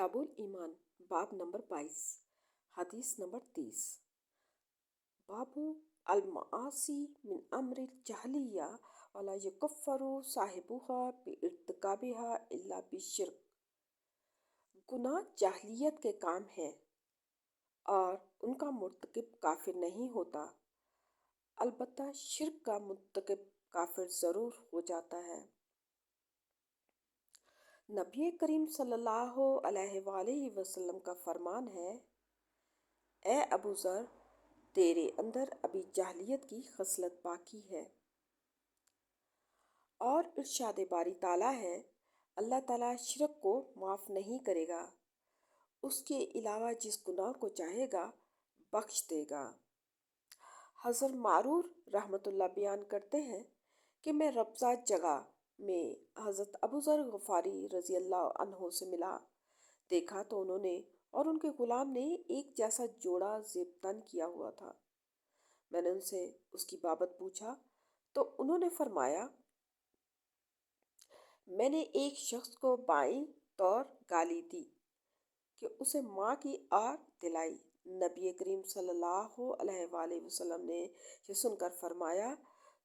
किताबुल ईमान बाब नंबर 22 हदीस नंबर 30। बाबू अलमासी मिन अम्रिल जहलिया वला युकफ्फरु साहिबुहा बिइर्तिकाबिहा इल्ला बिशिर्क। गुनाह जाहलियत के काम है और उनका मुर्तकिब काफिर नहीं होता, अलबत्ता शिर्क का मुर्तकिब काफिर जरूर हो जाता है। नबी करीम सल्लल्लाहु अलैहि वसल्लम का फरमान है, ए अबू ज़र, तेरे अंदर अभी जाहलियत की खसलत बाकी है। और इरशाद बारी ताला है, अल्लाह ताला शिरक को माफ़ नहीं करेगा, उसके अलावा जिस गुनाह को चाहेगा बख्श देगा। हज़रत मारूर रहमतुल्लाह बयान करते हैं कि मैं रबज़ा जगह में हज़रत अबू ज़र गफ़ारी रज़ी अल्लाह अन्हो से मिला। देखा तो उन्होंने और उनके गुलाम ने एक जैसा जोड़ा ज़ेबतन किया हुआ था। मैंने उनसे उसकी बाबत पूछा तो उन्होंने फरमाया, मैंने एक शख्स को बाईं तौर गाली दी कि उसे माँ की आड़ दिलाई। नबी करीम सल्लल्लाहु अलैहि वसल्लम ने ये सुनकर फरमाया,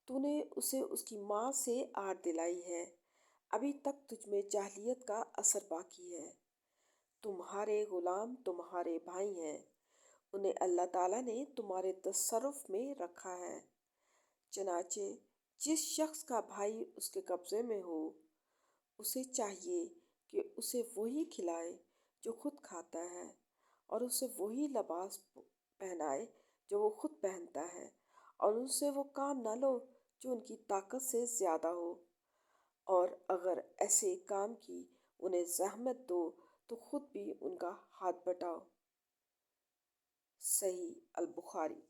तूने उसे उसकी माँ से आड़ दिलाई है, अभी तक तुझमें जाहलियत का असर बाकी है। तुम्हारे गुलाम तुम्हारे भाई हैं, उन्हें अल्लाह ताला ने तुम्हारे तसर्रुफ में रखा है। चनाचे जिस शख्स का भाई उसके कब्जे में हो, उसे चाहिए कि उसे वही खिलाए जो खुद खाता है और उसे वही लिबास पहनाए जो वो खुद पहनता है, और उनसे वो काम ना लो जो उनकी ताकत से ज़्यादा हो, और अगर ऐसे काम की उन्हें ज़हमत दो तो खुद भी उनका हाथ बटाओ। सही अल बुखारी।